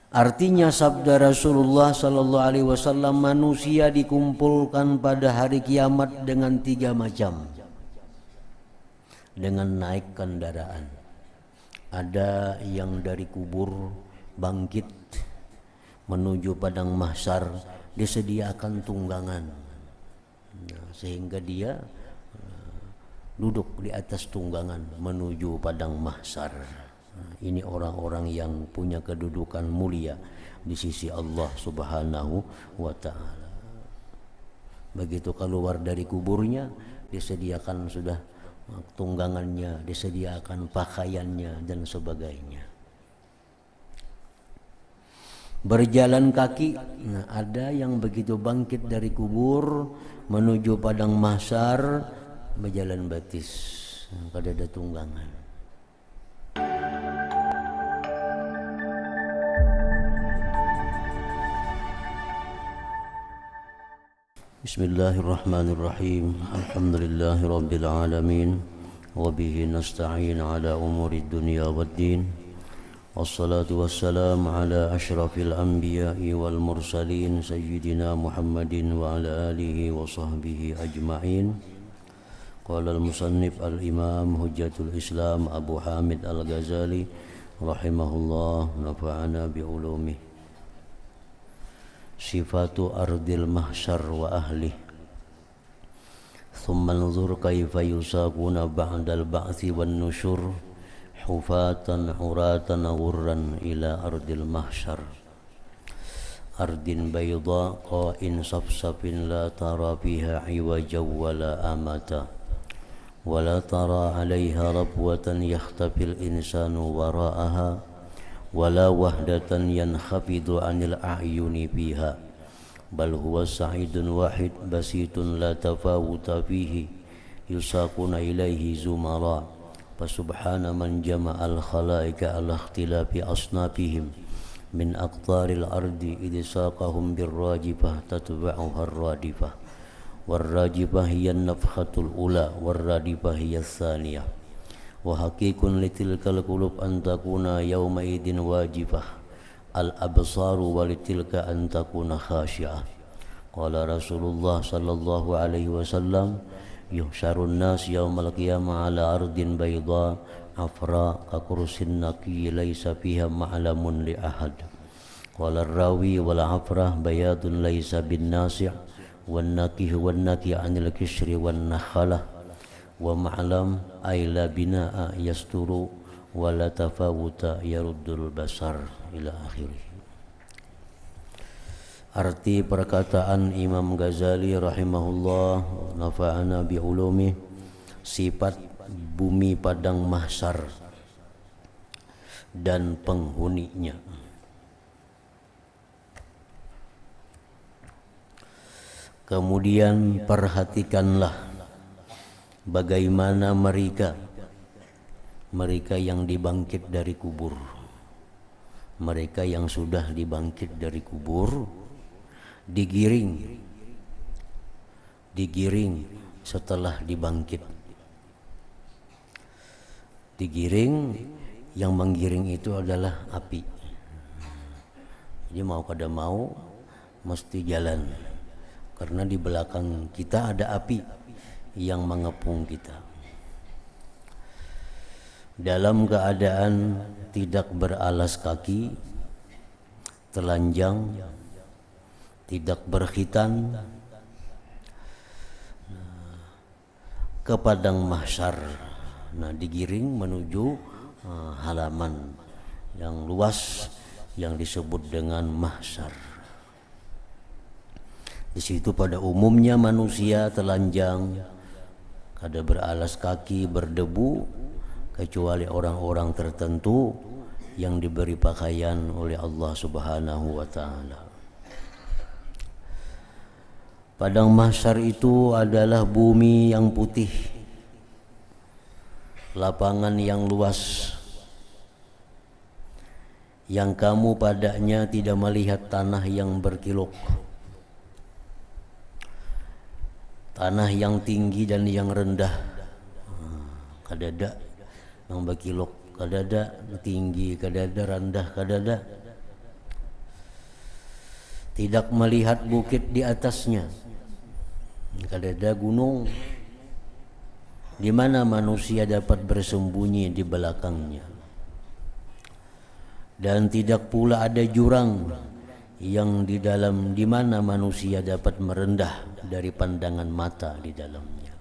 Artinya sabda Rasulullah sallallahu alaihi wasallam, manusia dikumpulkan pada hari kiamat dengan tiga macam. Dengan naik kendaraan. Ada yang dari kubur bangkit menuju padang mahsyar, disediakan tunggangan. Nah, sehingga dia duduk di atas tunggangan menuju padang mahsyar. Ini orang-orang yang punya kedudukan mulia di sisi Allah Subhanahu wa taala. Begitu keluar dari kuburnya, disediakan sudah tunggangannya, disediakan pakaiannya dan sebagainya. Berjalan kaki, nah ada yang begitu bangkit dari kubur menuju padang mahsyar berjalan batis, kada ada tunggangan. Bismillahirrahmanirrahim. Alhamdulillahi rabbil alamin. Wa bihi nasta'in ala umuri dunya waddin. Wassalatu wassalamu ala asyrafil anbiya'i wal mursalin sayyidina Muhammadin wa ala alihi wa sahbihi ajma'in. Qala al-musannif al-imam hujjatul islam Abu Hamid al-Ghazali rahimahullah, nafa'ana bi'ulumih. Sifatu ardil mahsyar wa ahli. Thumma anzur kaifa yusaquna ba'dal ba'thi wan nusyur hufatan uratan ghurran ila ardil mahsyar. Ardin bayda qa'in safsafin la tara fiha iwaja wala amata wala tara 'alaiha rabwatan yakhtafil insanu wara'aha wala wahdatan yankhafidu 'anil a'yuni fiha bal huwa sa'idun wahid basitun la tafawuta fihi yusaquna ilaihi zumara fasubhana man jama'al khalaika ala ikhtilafi asnafihim min aqtaril ardi idisaqahum birrajifah tatba'uha ar-radifah warrajifah hiya an-nafkhatul ula warradifah hiya ats-tsaniyah wa haqiqun litilkal qulub an takuna yawma idin wajifah al absaru walitilka an takuna khashi'ah. Qala Rasulullah sallallahu alaihi wasallam, yuhsyarun nas yaumal qiyamah ala ardin bayda afra ka kursin naqi laisa fiha ma'lamun li ahad. Qala rawi wal afrah bayadun laisa bin nasi' wan naqi anil kishri wan nakhalah wa ma'lam ay la bina'a yasturu wa la tafawuta yaruddul basar ila akhirih. Arti perkataan Imam Ghazali rahimahullah, nafa'ana bi'ulumi, sifat bumi padang mahsyar dan penghuninya. Kemudian perhatikanlah bagaimana mereka yang dibangkit dari kubur, mereka yang sudah dibangkit dari kubur, digiring setelah dibangkit. Digiring, yang menggiring itu adalah api. Jadi mau kada mau mesti jalan, karena di belakang kita ada api yang mengepung kita. Dalam keadaan tidak beralas kaki, telanjang, tidak berkhitan, ke padang mahsyar. Nah, digiring menuju halaman yang luas yang disebut dengan mahsyar. Di situ pada umumnya manusia telanjang, kada beralas kaki, berdebu, kecuali orang-orang tertentu yang diberi pakaian oleh Allah Subhanahu wa taala. Padang mahsyar itu adalah bumi yang putih, lapangan yang luas, yang kamu padanya tidak melihat tanah yang berkilok, tanah yang tinggi dan yang rendah. Kadada yang berkilok, kadada tinggi, kadada rendah, kadada. tidak melihat bukit di atasnya. Kadada gunung, di mana manusia dapat bersembunyi di belakangnya. Dan tidak pula ada jurang yang di mana manusia dapat merendah dari pandangan mata di dalamnya.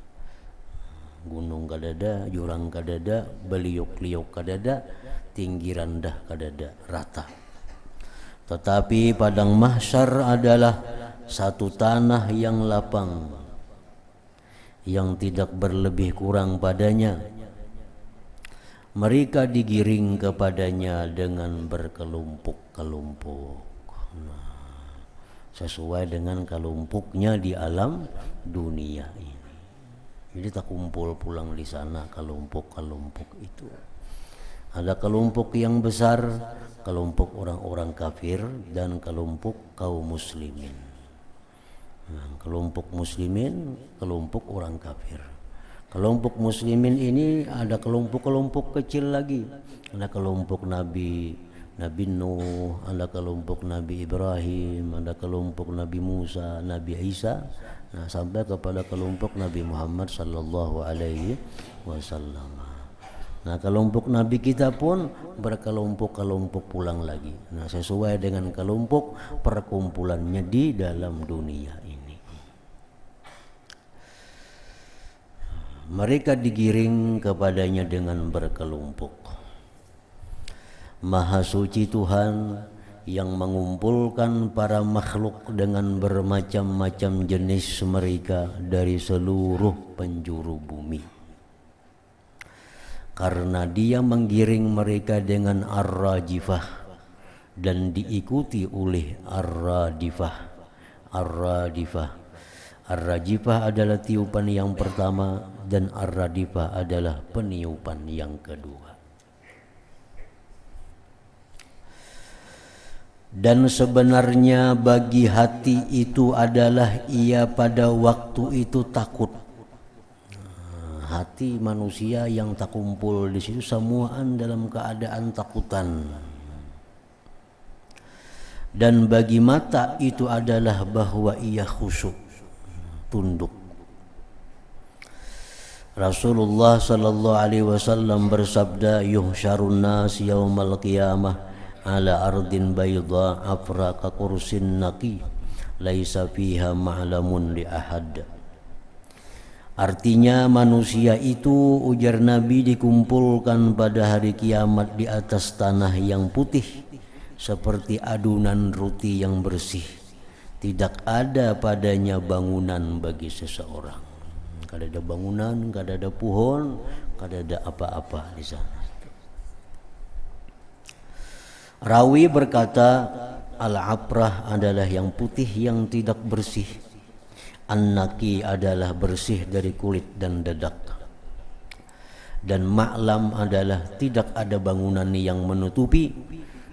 Gunung kadada, jurang kadada, beliuk-liuk kadada, tinggi rendah kadada, rata. Tetapi padang mahsyar adalah satu tanah yang lapang, yang tidak berlebih kurang padanya. Mereka digiring kepadanya dengan berkelompok-kelompok. Sesuai dengan kelompoknya di alam dunia ini. Jadi tak kumpul pulang di sana kelompok-kelompok itu. Ada kelompok yang besar, kelompok orang-orang kafir dan kelompok kaum muslimin. Kelompok muslimin, kelompok orang kafir. Kelompok muslimin ini ada kelompok-kelompok kecil lagi. Ada kelompok Nabi Nuh, ada kelompok Nabi Ibrahim, ada kelompok Nabi Musa, Nabi Isa, sampai kepada kelompok Nabi Muhammad sallallahu alaihi wasallam. Kelompok Nabi kita pun berkelompok-kelompok pulang lagi. Sesuai dengan kelompok perkumpulannya di dalam dunia ini. Mereka digiring kepadanya dengan berkelompok. Maha suci Tuhan yang mengumpulkan para makhluk dengan bermacam-macam jenis mereka dari seluruh penjuru bumi. Karena dia menggiring mereka dengan ar-rajifah dan diikuti oleh ar-radifah. Ar-rajifah adalah tiupan yang pertama dan ar-radifah adalah peniupan yang kedua. Dan sebenarnya bagi hati itu adalah ia pada waktu itu takut. Hati manusia yang tak kumpul di situ semuaan dalam keadaan takutan. Dan bagi mata itu adalah bahwa ia khusyuk, tunduk. Rasulullah sallallahu alaihi wasallam bersabda, yuhsyarun nas yaumal qiyamah ala ardin bayda afra ka kursin naqi laisa fiha ma'lamun li ahad. Artinya manusia itu, ujar Nabi, dikumpulkan pada hari kiamat di atas tanah yang putih seperti adunan roti yang bersih. Tidak ada padanya bangunan bagi seseorang. Kada ada bangunan, kada ada pohon, kada ada apa-apa di sana. Rawi berkata, al-aprah adalah yang putih yang tidak bersih. An-naqi adalah bersih dari kulit dan dadak. Dan ma'lam adalah tidak ada bangunan yang menutupi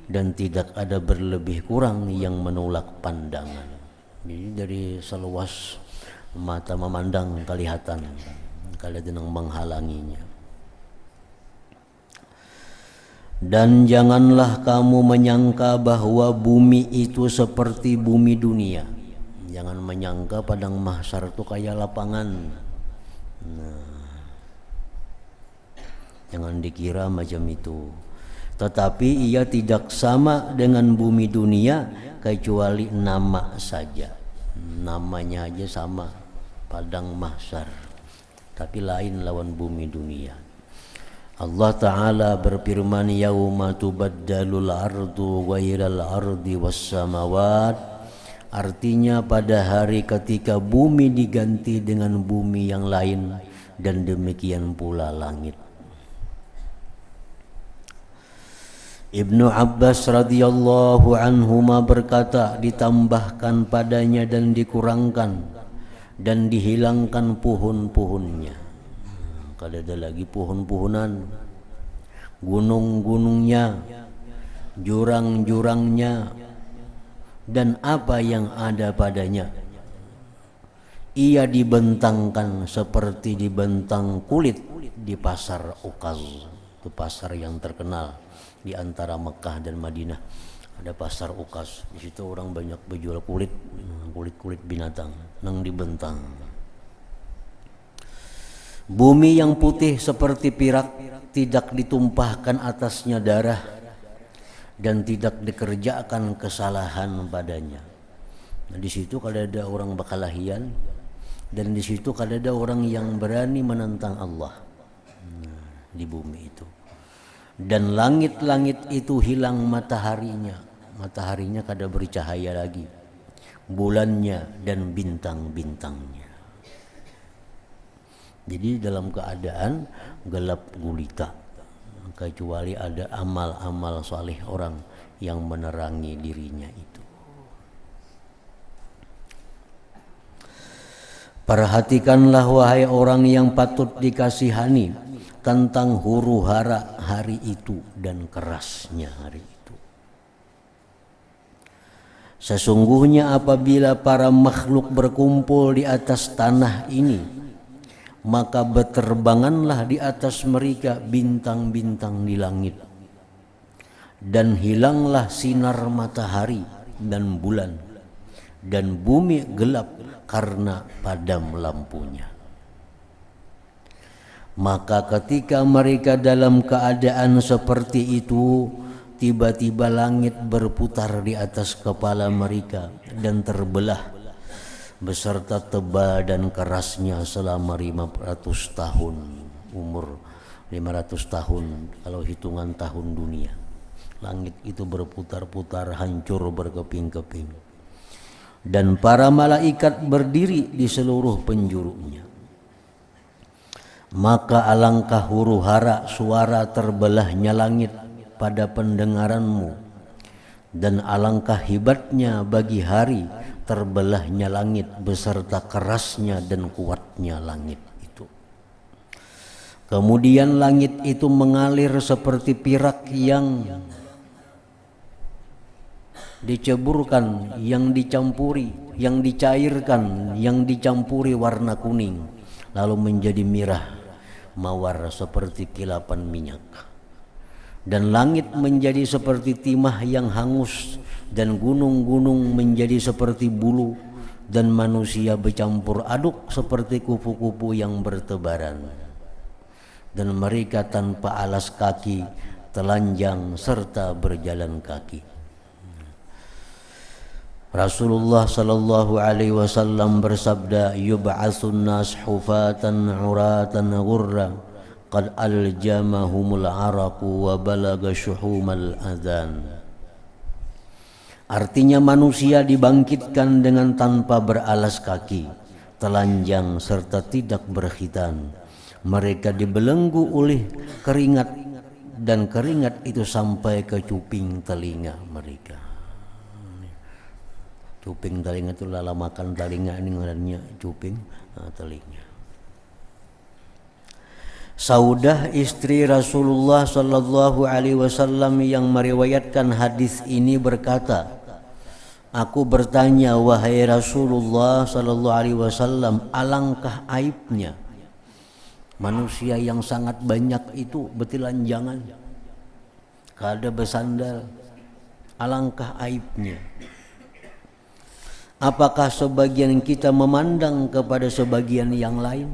dan tidak ada berlebih kurang yang menolak pandangan. Jadi dari seluas mata memandang kelihatan, kalau denang menghalanginya. Dan janganlah kamu menyangka bahwa bumi itu seperti bumi dunia. Jangan menyangka padang mahsyar itu kayak lapangan. Jangan dikira macam itu. Tetapi ia tidak sama dengan bumi dunia kecuali nama saja. Namanya aja sama, padang mahsyar. Tapi lain lawan bumi dunia. Allah Ta'ala berfirman, yauma tubaddalul ardu ghairal ardi was samawat. Artinya pada hari ketika bumi diganti dengan bumi yang lain dan demikian pula langit. Ibnu Abbas radhiyallahu anhuma berkata, ditambahkan padanya dan dikurangkan dan dihilangkan pohon-pohonnya. Kada ada lagi pohon-pohonan, gunung-gunungnya, jurang-jurangnya, dan apa yang ada padanya. Ia dibentangkan seperti dibentang kulit di pasar Ukaz, itu pasar yang terkenal di antara Mekah dan Madinah. Ada pasar ukas, di situ orang banyak berjual kulit binatang nang dibentang. Bumi yang putih seperti pirak, tidak ditumpahkan atasnya darah dan tidak dikerjakan kesalahan padanya. Nah, di situ kalau ada orang bakalahian, dan di situ kalau ada orang yang berani menentang Allah, di bumi itu. Dan langit-langit itu hilang mataharinya kada bercahaya lagi, bulannya dan bintang-bintangnya. Jadi dalam keadaan gelap gulita, kecuali ada amal-amal saleh orang yang menerangi dirinya itu. Perhatikanlah wahai orang yang patut dikasihani tentang huru hara hari itu dan kerasnya hari itu. Sesungguhnya apabila para makhluk berkumpul di atas tanah ini, maka berterbanganlah di atas mereka bintang-bintang di langit, dan hilanglah sinar matahari dan bulan, dan bumi gelap karena padam lampunya. Maka ketika mereka dalam keadaan seperti itu, tiba-tiba langit berputar di atas kepala mereka dan terbelah beserta tebal dan kerasnya selama 500 tahun. Umur 500 tahun kalau hitungan tahun dunia. Langit itu berputar-putar, hancur berkeping-keping. Dan para malaikat berdiri di seluruh penjurunya. Maka alangkah huru hara suara terbelahnya langit pada pendengaranmu, dan alangkah hebatnya bagi hari terbelahnya langit beserta kerasnya dan kuatnya langit itu. Kemudian langit itu mengalir seperti pirak yang diceburkan, yang dicampuri, yang dicairkan, yang dicampuri warna kuning, lalu menjadi merah mawar seperti kilapan minyak. Dan langit menjadi seperti timah yang hangus, dan gunung-gunung menjadi seperti bulu, dan manusia bercampur aduk seperti kupu-kupu yang bertebaran. Dan mereka tanpa alas kaki, telanjang serta berjalan kaki. Rasulullah sallallahu alaihi wasallam bersabda, yub'atsun nas hufatan uratan ghurra qad aljamahumul araqu wa balaga syuhumal adhan. Artinya manusia dibangkitkan dengan tanpa beralas kaki, telanjang serta tidak berkhitan. Mereka dibelenggu oleh keringat, dan keringat itu sampai ke cuping telinga mereka. Cuping telinga itu lala makan telinga, ini ngarannya cuping telinga. Saudah istri Rasulullah sallallahu alaihi wasallam yang meriwayatkan hadis ini berkata, aku bertanya, wahai Rasulullah sallallahu alaihi wasallam, alangkah aibnya manusia yang sangat banyak itu bertelanjangan, kada bersandal, alangkah aibnya. Apakah sebagian kita memandang kepada sebagian yang lain?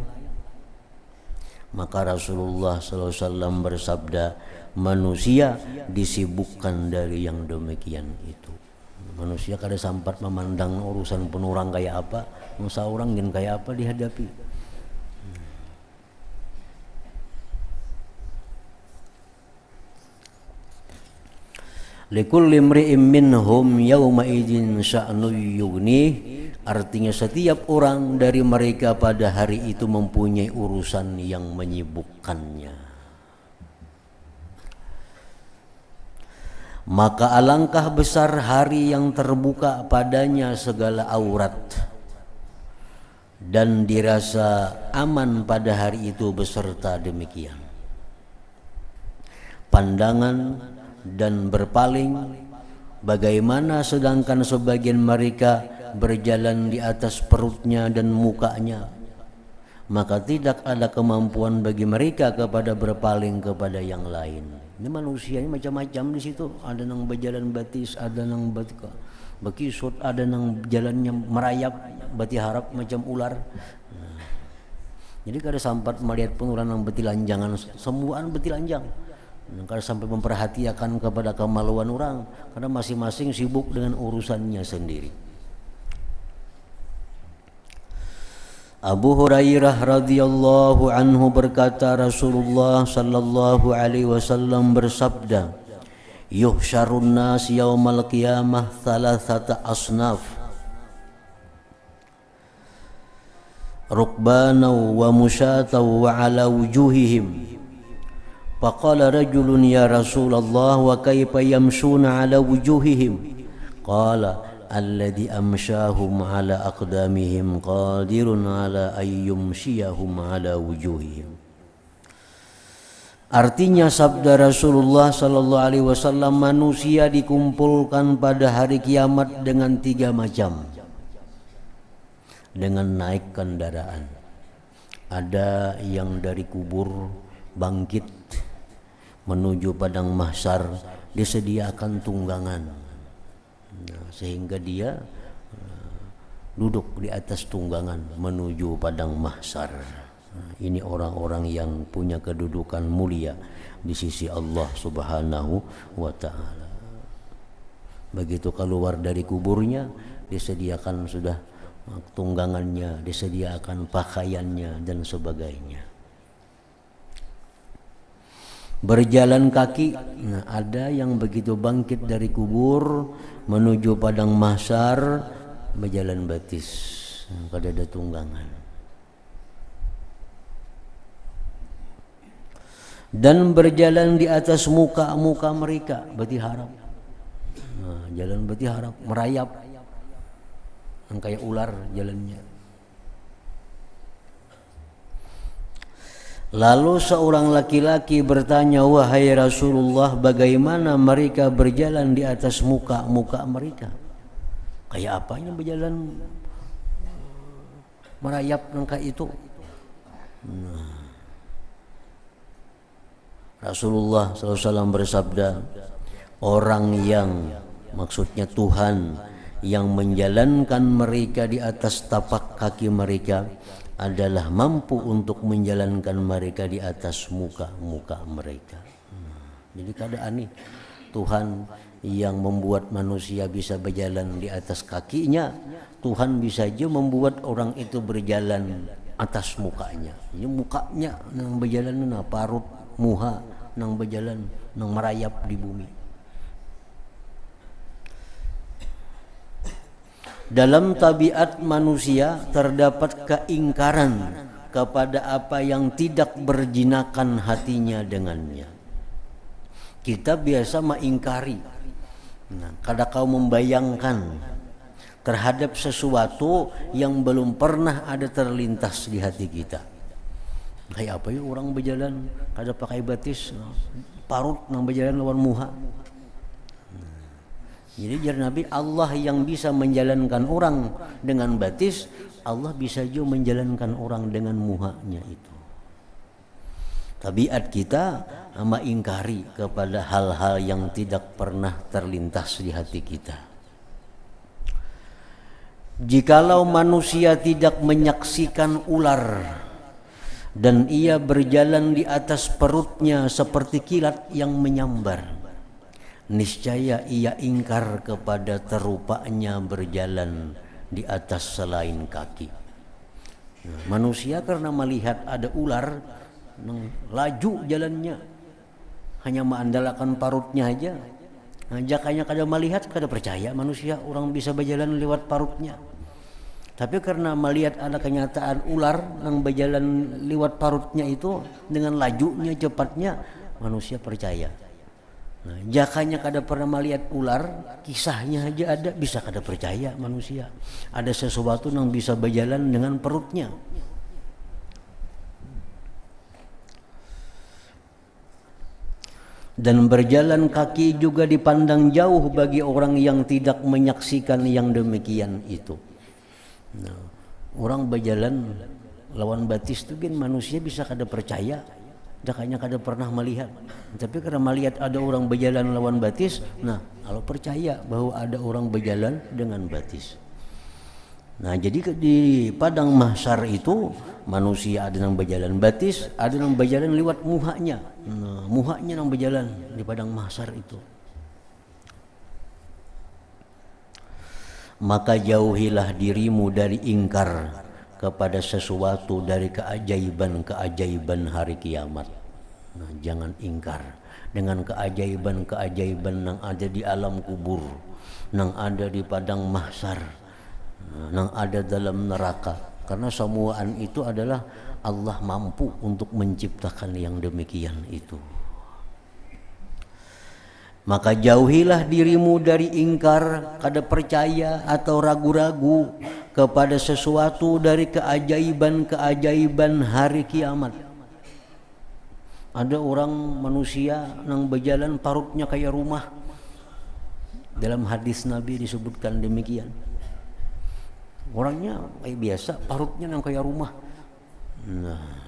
Maka Rasulullah SAW bersabda, manusia disibukkan dari yang demikian itu. Manusia kada sempat memandang urusan penurang kayak apa, masa orang yang kayak apa dihadapi. Likulli imri'in minhum yawma idzin sya'nu yughnih, artinya setiap orang dari mereka pada hari itu mempunyai urusan yang menyibukkannya. Maka alangkah besar hari yang terbuka padanya segala aurat, dan dirasa aman pada hari itu beserta demikian. Pandangan dan berpaling, bagaimana sedangkan sebagian mereka berjalan di atas perutnya dan mukanya, maka tidak ada kemampuan bagi mereka kepada berpaling kepada yang lain. Ini manusia ini macam-macam di situ. Ada nang berjalan batis, ada nang bekisut, ada nang jalannya merayap, bati harap macam ular. Jadi kada sampat melihat pun orang nang betilanjangan, semuaan betilanjang. Kada sampai memperhatikan kepada kemaluan orang, karena masing-masing sibuk dengan urusannya sendiri. Abu Hurairah radhiyallahu anhu berkata, Rasulullah sallallahu alaihi wasallam bersabda, yuhsyarun nas yaumal qiyamah thalathata asnaf, rukbana wa musyata wa ala wujuhihim. Faqala rajulun ya Rasulullah wa kaifa yamshuna ala wujuhihim? Qala alladhi amsyahum ala aqdamihim qadirun ala ayyumshiyahum ala wujuhihim. Artinya sabda Rasulullah sallallahu alaihi wasallam, manusia dikumpulkan pada hari kiamat dengan 3 macam. Dengan naik kendaraan. Ada yang dari kubur bangkit menuju padang mahsyar, disediakan tunggangan. Sehingga dia duduk di atas tunggangan menuju padang mahsyar. Ini orang-orang yang punya kedudukan mulia di sisi Allah Subhanahu wa taala. Begitu keluar dari kuburnya, disediakan sudah tunggangannya, disediakan pakaiannya dan sebagainya. Berjalan kaki, nah ada yang begitu bangkit dari kubur menuju padang mahsyar berjalan batis, kada ada tunggangan. Dan berjalan di atas muka-muka mereka, beti harap. Nah, jalan beti harap, merayap, kayak ular jalannya. Lalu seorang laki-laki bertanya, wahai Rasulullah, bagaimana mereka berjalan di atas muka-muka mereka? Kayak apanya berjalan merayap nangka itu? Nah, Rasulullah SAW bersabda, orang yang, maksudnya Tuhan, yang menjalankan mereka di atas tapak kaki mereka adalah mampu untuk menjalankan mereka di atas muka-muka mereka. Jadi keadaan ini Tuhan yang membuat manusia bisa berjalan di atas kakinya, Tuhan bisa aja membuat orang itu berjalan atas mukanya. Ini mukanya nang berjalan na parut muha nang berjalan nang merayap di bumi. Dalam tabiat manusia terdapat keingkaran kepada apa yang tidak berjinakan hatinya dengannya. Kita biasa mengingkari. Nah, kadang kau membayangkan terhadap sesuatu yang belum pernah ada terlintas di hati kita. Kayak apa ya orang berjalan kada pakai batis, parut nang berjalan lawan muha. Jadi jar Nabi, Allah yang bisa menjalankan orang dengan batis, Allah bisa juga menjalankan orang dengan muhanya itu. Tabiat kita mengingkari kepada hal-hal yang tidak pernah terlintas di hati kita. Jikalau manusia tidak menyaksikan ular dan ia berjalan di atas perutnya seperti kilat yang menyambar, niscaya ia ingkar kepada terupanya berjalan di atas selain kaki. Nah, manusia karena melihat ada ular laju jalannya, hanya mengandalkan parutnya aja. Nah, jakanya kada melihat, kada percaya manusia orang bisa berjalan lewat parutnya. Tapi karena melihat ada kenyataan ular yang berjalan lewat parutnya itu dengan lajunya, cepatnya, manusia percaya. Nah, jakanya kada pernah melihat ular, kisahnya aja ada, bisa kada percaya manusia. Ada sesuatu yang bisa berjalan dengan perutnya. Dan berjalan kaki juga dipandang jauh bagi orang yang tidak menyaksikan yang demikian itu. Nah, orang berjalan lawan batis itu kan manusia bisa kada percaya. Jakanya kada pernah melihat, tapi karena melihat ada orang berjalan lawan batis, nah kalau percaya bahwa ada orang berjalan dengan batis. Nah jadi di padang mahsyar itu manusia ada yang berjalan batis, ada yang berjalan lewat muhanya. Nah, muhanya yang berjalan di padang mahsyar itu. Maka jauhilah dirimu dari ingkar kepada sesuatu dari keajaiban-keajaiban hari kiamat. Nah, jangan ingkar dengan keajaiban-keajaiban yang ada di alam kubur, yang ada di padang mahsyar, yang ada dalam neraka. Karena semuaan itu adalah Allah mampu untuk menciptakan yang demikian itu. Maka jauhilah dirimu dari ingkar, kada percaya atau ragu-ragu kepada sesuatu dari keajaiban-keajaiban hari kiamat. Ada orang manusia yang berjalan parutnya kayak rumah. Dalam hadis Nabi disebutkan demikian. Orangnya kayak biasa, parutnya yang kayak rumah. Nah,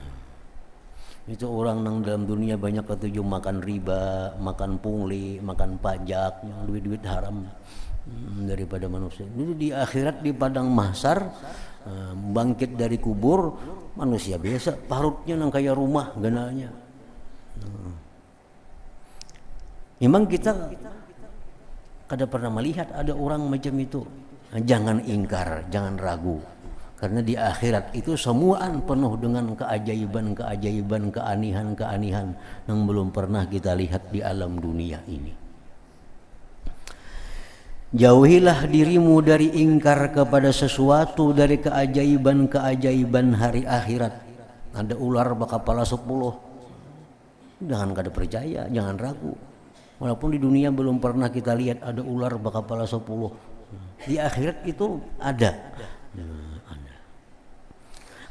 itu orang yang dalam dunia banyak ketujuh makan riba, makan pungli, makan pajak, yang duit-duit haram daripada manusia. Jadi di akhirat di padang mahsyar bangkit dari kubur manusia biasa, parutnya yang kayak rumah ganalnya. Memang kita kada pernah melihat ada orang macam itu. Jangan ingkar, jangan ragu. Karena di akhirat itu semuaan penuh dengan keajaiban-keajaiban, keanihan-keanihan yang belum pernah kita lihat di alam dunia ini. Jauhilah dirimu dari ingkar kepada sesuatu dari keajaiban-keajaiban hari akhirat. Ada ular berkepala 10. Jangan kada percaya, jangan ragu. Walaupun di dunia belum pernah kita lihat ada ular berkepala 10. Di akhirat itu ada.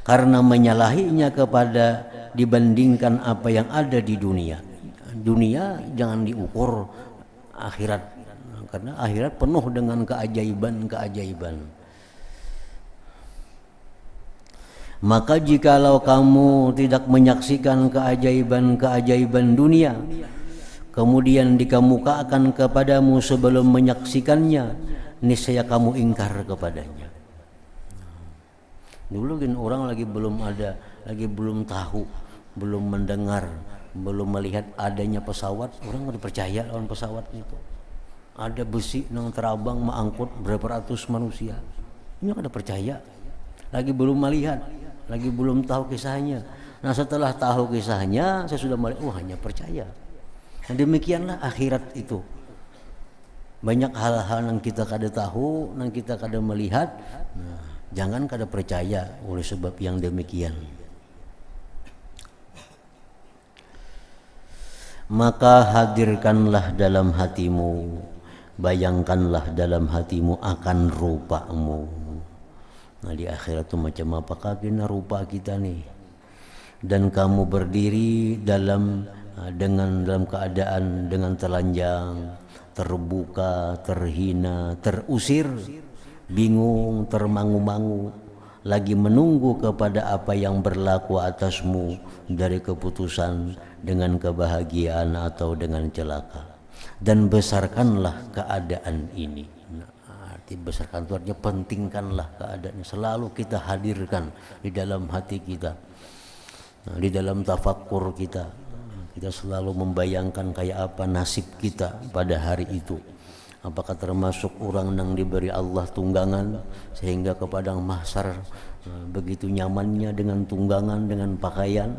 Karena menyalahinya kepada dibandingkan apa yang ada di dunia. Dunia jangan diukur akhirat, karena akhirat penuh dengan keajaiban-keajaiban. Maka jikalau kamu tidak menyaksikan keajaiban-keajaiban dunia, kemudian dikemukakan kepadamu sebelum menyaksikannya, niscaya kamu ingkar kepadanya. Dulu kan orang lagi belum tahu, belum mendengar, belum melihat adanya pesawat, orang nggak percaya lawan pesawat itu. Ada besi yang terabang mengangkut berapa ratus manusia, ini nggak ada percaya. Lagi belum melihat, lagi belum tahu kisahnya. Nah setelah tahu kisahnya, saya sudah melihat, hanya percaya. Nah demikianlah akhirat itu. Banyak hal-hal yang kita kada tahu, yang kita kada melihat. Nah, jangan kada percaya oleh sebab yang demikian. Maka hadirkanlah dalam hatimu, bayangkanlah dalam hatimu akan rupamu. Nah di akhirat itu macam apakah kena rupa kita nih? Dan kamu berdiri dalam keadaan dengan telanjang, terbuka, terhina, terusir, bingung, termangu-mangu, lagi menunggu kepada apa yang berlaku atasmu dari keputusan dengan kebahagiaan atau dengan celaka. Dan besarkanlah keadaan ini. Nah, arti besarkan itu artinya pentingkanlah keadaan ini. Selalu kita hadirkan di dalam hati kita, nah, di dalam tafakkur kita. Kita selalu membayangkan kayak apa nasib kita pada hari itu. Apakah termasuk orang yang diberi Allah tunggangan sehingga ke padang mahsyar begitu nyamannya dengan tunggangan, dengan pakaian?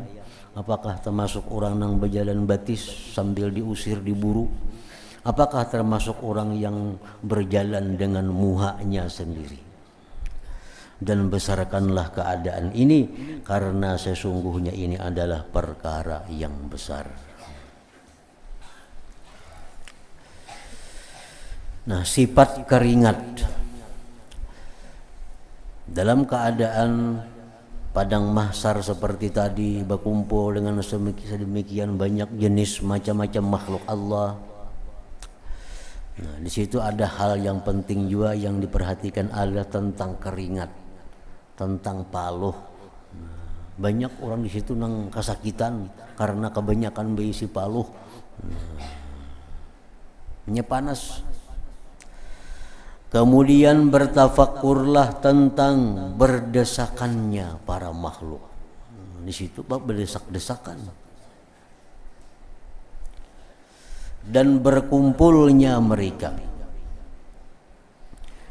Apakah termasuk orang yang berjalan batis sambil diusir, diburu? Apakah termasuk orang yang berjalan dengan muhanya sendiri? Dan besarkanlah keadaan ini, karena sesungguhnya ini adalah perkara yang besar. Nah, sifat keringat dalam keadaan padang mahsyar seperti tadi, berkumpul dengan sedemikian banyak jenis macam-macam makhluk Allah. Nah, di situ ada hal yang penting juga yang diperhatikan, adalah tentang keringat, tentang paluh. banyak orang di situ nang kasakitan karena kebanyakan berisi paluh. Nya panas. Kemudian bertafakurlah tentang berdesakannya para makhluk. Di situ berdesak-desakan. Dan berkumpulnya mereka.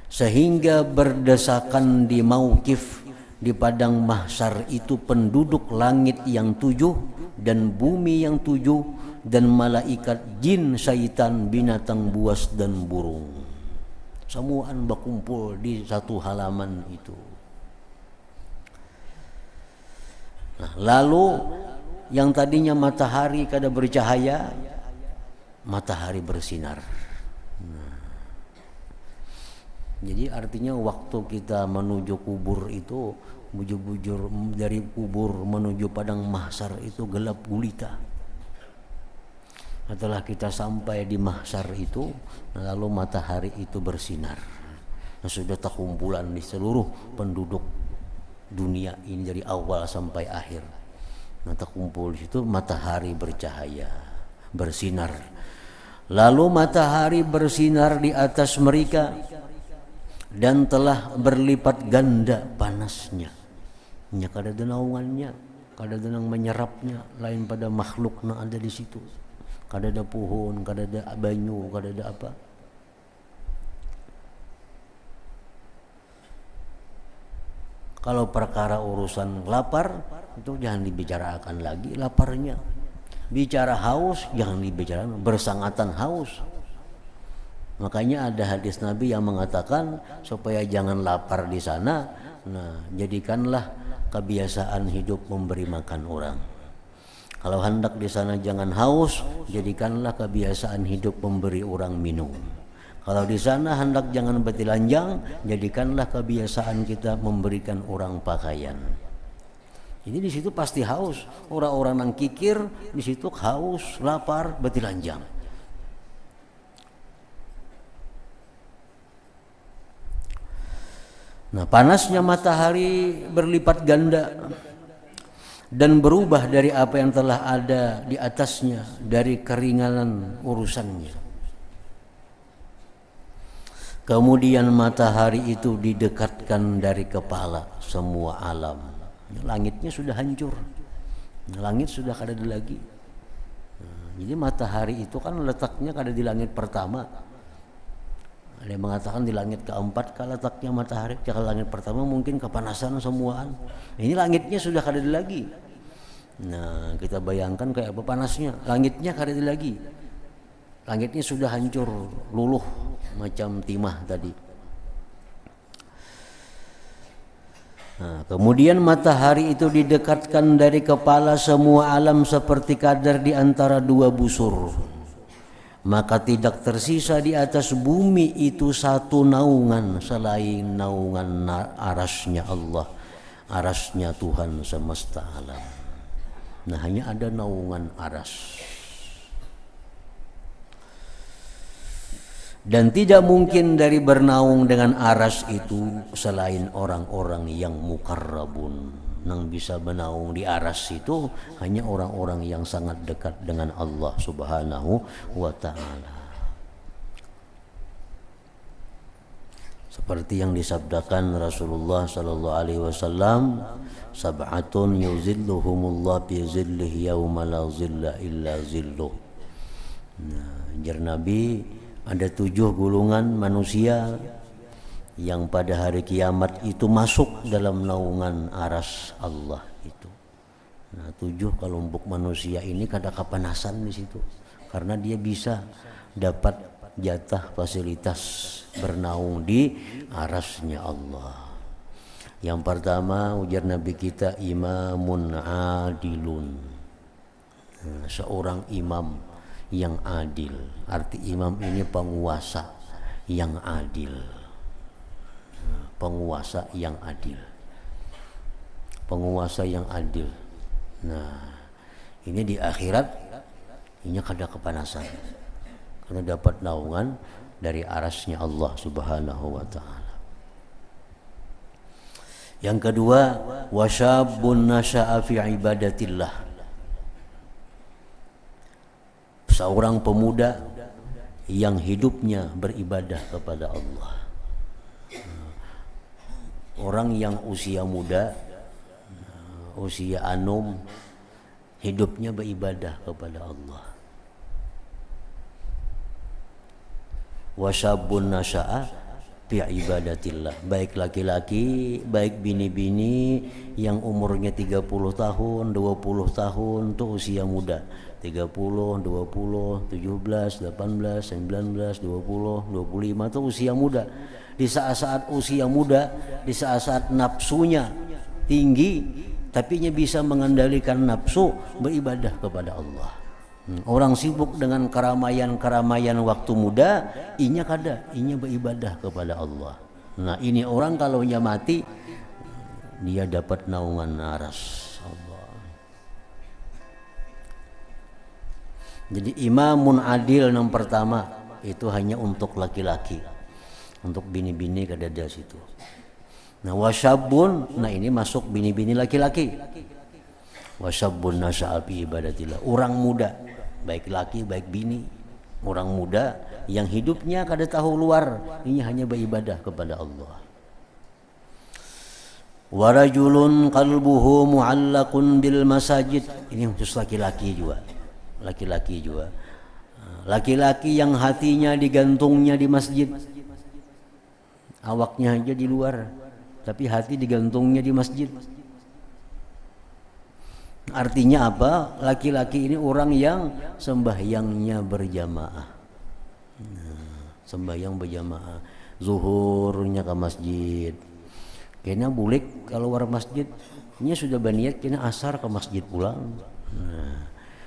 Sehingga berdesakan di mauqif, di padang mahsyar itu penduduk langit yang 7 dan bumi yang 7 dan malaikat, jin, syaitan, binatang buas dan burung. Semuaan berkumpul di satu halaman itu. Nah, lalu yang tadinya matahari kada bercahaya, matahari bersinar. Jadi artinya waktu kita menuju kubur itu, bujur-bujur dari kubur menuju padang mahsyar itu gelap gulita. Setelah kita sampai di mahsyar itu, lalu matahari itu bersinar. Nah, sudah terkumpulan di seluruh penduduk dunia ini dari awal sampai akhir. Nah, terkumpul di situ, matahari bercahaya, bersinar. Lalu matahari bersinar di atas mereka dan telah berlipat ganda panasnya. Nya kada ada naungannya, kada ada nang menyerapnya lain pada makhluk yang ada di situ. Kada ada pohon, kada ada banyu, kada ada apa. Kalau perkara urusan lapar itu jangan dibicarakan lagi laparnya. Bicara haus jangan dibicarakan, bersangatan haus. Makanya ada hadis Nabi yang mengatakan supaya jangan lapar di sana, nah jadikanlah kebiasaan hidup memberi makan orang. Kalau hendak di sana jangan haus, jadikanlah kebiasaan hidup memberi orang minum. Kalau di sana hendak jangan bertelanjang, jadikanlah kebiasaan kita memberikan orang pakaian. Jadi di situ pasti haus. Orang-orang yang kikir di situ haus, lapar, bertelanjang. Nah, panasnya matahari berlipat ganda dan berubah dari apa yang telah ada di atasnya, dari keringanan urusannya. Kemudian matahari itu didekatkan dari kepala semua alam. Langitnya sudah hancur, langit sudah kada ada lagi. Jadi matahari itu kan letaknya kada di langit pertama. Ada yang mengatakan di langit keempat kalau letaknya matahari. Kalau langit pertama mungkin kepanasan semuaan. Ini langitnya sudah kada ada lagi. Nah, kita bayangkan kayak apa panasnya. Langitnya kada ada lagi. Langitnya sudah hancur, luluh macam timah tadi. Nah, kemudian matahari itu didekatkan dari kepala semua alam seperti kadar di antara dua busur. Maka tidak tersisa di atas bumi itu satu naungan selain naungan arasnya Allah, arasnya Tuhan semesta alam. Nah, hanya ada naungan aras. Dan tidak mungkin dari bernaung dengan aras itu selain orang-orang yang mukarrabun. Yang bisa bernaung di aras itu hanya orang-orang yang sangat dekat dengan Allah Subhanahu wa ta'ala. Seperti yang disabdakan Rasulullah sallallahu alaihi wasallam, sab'atun yuzilluhumullah fi zillihi yauma la zilla illa zilluh. Nah, jar Nabi, ada 7 golongan manusia yang pada hari kiamat itu masuk dalam naungan aras Allah itu. Nah, 7 kelompok manusia ini kada kepanasan di situ karena dia bisa dapat jatah fasilitas bernaung di arasnya Allah. Yang pertama ujar Nabi kita, imamun adilun. Nah, seorang imam yang adil. Arti imam ini penguasa yang adil. Penguasa yang adil. Penguasa yang adil. Nah, ini di akhirat ini kada kepanasan. Karena dapat naungan dari arasnya Allah Subhanahu wa ta'ala. Yang kedua, wasyabun nasya'a fi ibadatillah. Seorang pemuda yang hidupnya beribadah kepada Allah. Orang yang usia muda, usia anum, hidupnya beribadah kepada Allah. Wasyabun nasya'a fi ibadatillah. Baik laki-laki, baik bini-bini yang umurnya 30 tahun, 20 tahun, itu usia muda. 30, 20, 17, 18, 19, 20, 25 itu usia muda. Di saat-saat usia muda, di saat-saat nafsunya tinggi, tapi nya bisa mengendalikan nafsu, beribadah kepada Allah. Orang sibuk dengan keramaian-keramaian waktu muda, inya beribadah kepada Allah. Nah, ini orang kalau nya mati, dia dapat naungan aras Allah. Jadi imamun adil yang pertama itu hanya untuk laki-laki, untuk bini-bini kada ada situ. Nah, wasyabun, nah ini masuk bini-bini laki-laki. Wasyabun nasya'a fi ibadatillah. Orang muda, baik laki baik bini, orang muda yang hidupnya kada tahu luar, ini hanya beribadah kepada Allah. Warajulun qalbuhu mu'allaqun bil masajid. Ini khusus laki-laki juga. Laki-laki yang hatinya digantungnya di masjid, awaknya aja di luar, tapi hati digantungnya di masjid. Artinya apa? Laki-laki ini orang yang sembahyangnya berjamaah. Sembahyang berjamaah, zuhurnya ke masjid. Kayaknya bulik kalau war masjid, nya sudah berniat kayaknya asar ke masjid pulang.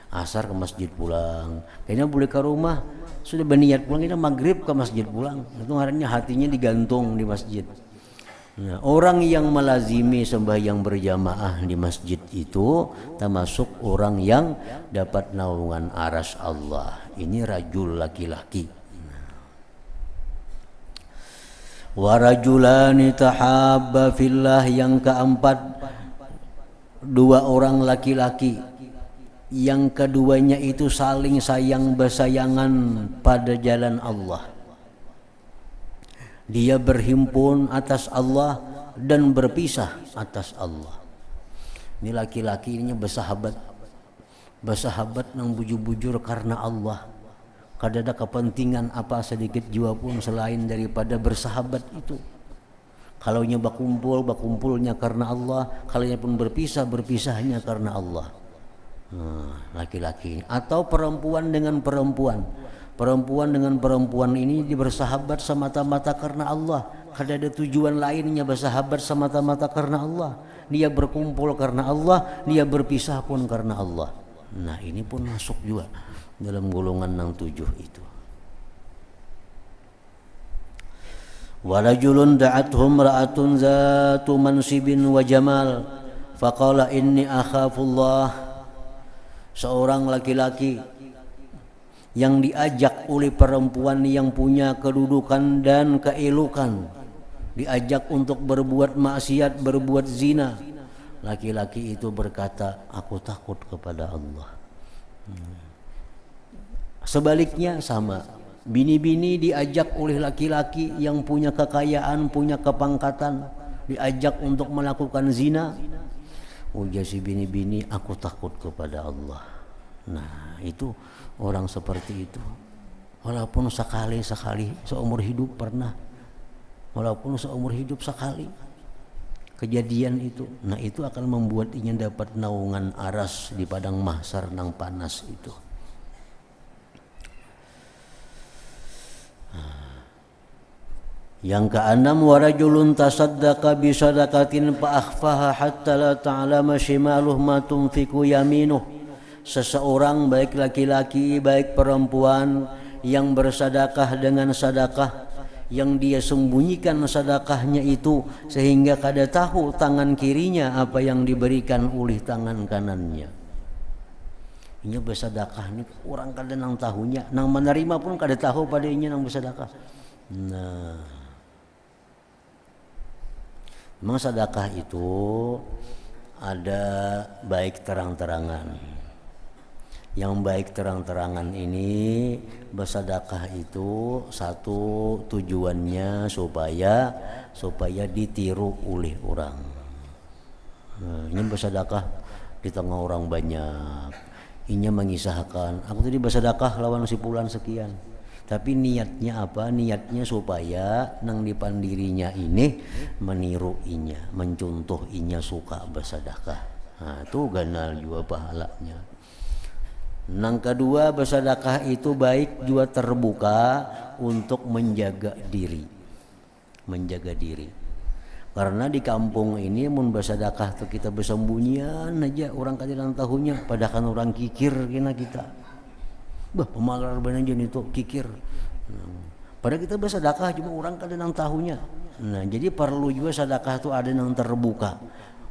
Asar ke masjid pulang. Kayaknya boleh ke rumah sudah berniat pulang, kayaknya maghrib ke masjid pulang. Itu ngarannya hatinya digantung di masjid. Nah, orang yang melazimi sembahyang berjamaah di masjid itu termasuk orang yang dapat naungan aras Allah. Ini rajul laki-laki. Warajulani tahabba fillah. Yang keempat, dua orang laki-laki yang keduanya itu saling sayang bersayangan pada jalan Allah. Dia berhimpun atas Allah dan berpisah atas Allah. Ini laki-laki ini bersahabat nang bujur-bujur karena Allah. Kada ada kepentingan apa sedikit jua pun selain daripada bersahabat itu. Kalau nya berkumpulnya karena Allah. Kalau nya pun berpisahnya karena Allah. Laki-laki atau perempuan dengan perempuan ini bersahabat semata-mata karena Allah. Kada ada tujuan lainnya bersahabat semata-mata karena Allah. Dia berkumpul karena Allah, dia berpisah pun karena Allah. Nah, ini pun masuk juga dalam golongan yang 7 itu. Warajulun da'athum ra'atun zatu mansibin wa jamal faqala inni akhafullah. Seorang laki-laki yang diajak oleh perempuan yang punya kedudukan dan keelokan, diajak untuk berbuat maksiat, berbuat zina. Laki-laki itu berkata, aku takut kepada Allah. Sebaliknya sama, bini-bini diajak oleh laki-laki yang punya kekayaan, punya kepangkatan, diajak untuk melakukan zina. Ujar si bini-bini, aku takut kepada Allah. Nah, itu orang seperti itu. Walaupun sekali seumur hidup pernah. Walaupun seumur hidup sekali kejadian itu. Nah, itu akan membuat ingin dapat naungan aras di padang mahsyar nang panas itu. Yang keenam, warajulun tasaddaqa bi sadaqatin fa akhfaha hatta la ta'lama shimaluhu ma tunfiqu yaminuh. Seseorang baik laki-laki baik perempuan yang bersedekah dengan sedekah yang dia sembunyikan sedekahnya itu sehingga kada tahu tangan kirinya apa yang diberikan oleh tangan kanannya. Ini bersedekah ni orang kada nang tahunya, nang menerima pun kada tahu pada inya nang bersedekah. Nah, Memang sedekah itu ada baik terang-terangan. Yang baik terang-terangan ini bersedekah itu satu tujuannya supaya ditiru oleh orang. Nah, ini bersedekah di tengah orang banyak. Ini mengisahkan, aku tadi bersedekah lawan si fulan sekian. Tapi niatnya apa? Niatnya supaya nang dipan dirinya ini meniru inya, mencontoh inya suka bersedekah. Nah, itu ganal juga pahalanya. Nang kedua, bersedekah itu baik juga terbuka untuk menjaga diri. Menjaga diri. Karena di kampung ini mun bersedekah tuh kita bersembunyian aja, orang kadang tahunya, padahal orang kikir kena kita. Bah, pemalar banyak itu kikir. Padahal kita bersedekah cuma orang kadang tahunya. Nah, jadi perlu juga sedekah itu ada yang terbuka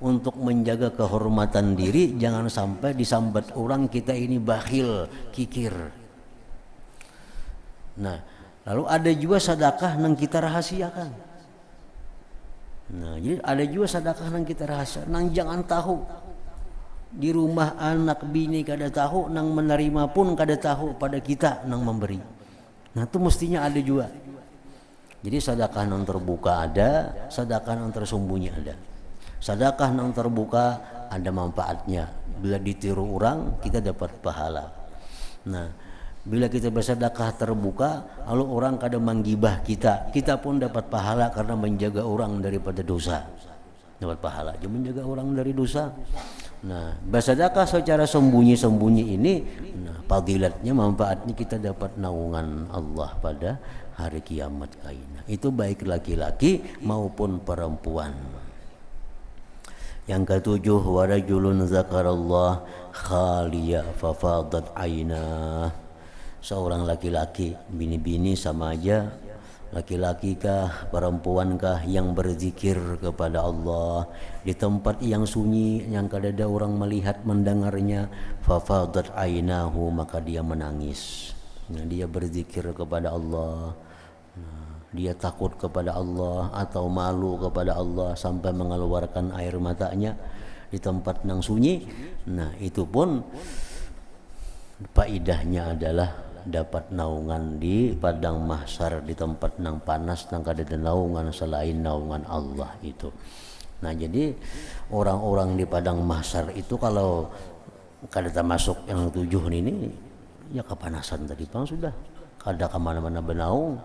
untuk menjaga kehormatan diri, jangan sampai disambat orang kita ini bakhil, kikir. Nah, lalu ada juga sedekah yang kita rahasiakan. Nah, jadi ada juga sedekah yang kita rahasia, nang jangan tahu. Di rumah anak bini kada tahu, nang menerima pun kada tahu pada kita nang memberi. Nah, itu mestinya ada juga. Jadi sedekah nang terbuka ada, sedekah nang tersembunyi ada. Sedekah nang terbuka ada manfaatnya. Bila ditiru orang, kita dapat pahala. Nah, bila kita bersedekah terbuka, lalu orang kada menggibah kita, kita pun dapat pahala karena menjaga orang daripada dosa. Dapat pahala aja menjaga orang dari dosa. Nah, bersedekah secara sembunyi-sembunyi ini, nah, fadilatnya, manfaatnya kita dapat naungan Allah pada hari kiamat kaina. Itu baik laki-laki maupun perempuan. Yang ketujuh, warajulun zakarallah khaliya fafadat ainah. Seorang laki-laki, bini-bini sama aja, laki-laki kah, perempuan kah yang berzikir kepada Allah di tempat yang sunyi yang kada ada orang melihat mendengarnya, fafadat ainahu, maka dia menangis. Nah, dia berzikir kepada Allah, dia takut kepada Allah atau malu kepada Allah sampai mengeluarkan air matanya di tempat yang sunyi. Nah, itu pun faedahnya adalah dapat naungan di padang mahsyar, di tempat nang panas nang kada ada naungan selain naungan Allah itu. Nah, jadi orang-orang di padang mahsyar itu kalau kada termasuk yang tujuh ini ya kepanasan tadi pang sudah kada kemana-mana benaung.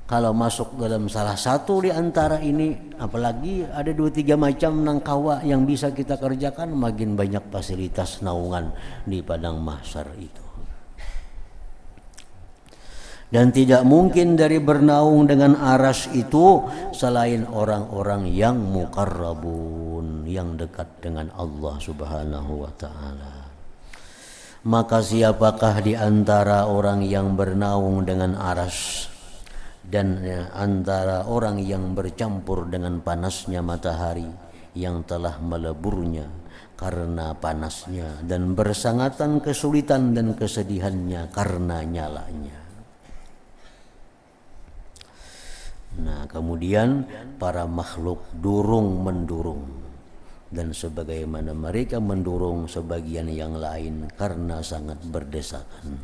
Kalau masuk dalam salah satu di antara ini, apalagi ada 2-3 macam nang kawa yang bisa kita kerjakan, makin banyak fasilitas naungan di padang mahsyar itu. Dan tidak mungkin dari bernaung dengan aras itu selain orang-orang yang muqarrabun, yang dekat dengan Allah Subhanahu wa ta'ala. Maka siapakah di antara orang yang bernaung dengan aras dan antara orang yang bercampur dengan panasnya matahari yang telah meleburnya karena panasnya dan bersangatan kesulitan dan kesedihannya karena nyalanya. Nah, kemudian para makhluk durung mendurung, dan sebagaimana mereka mendurung sebagian yang lain karena sangat berdesakan.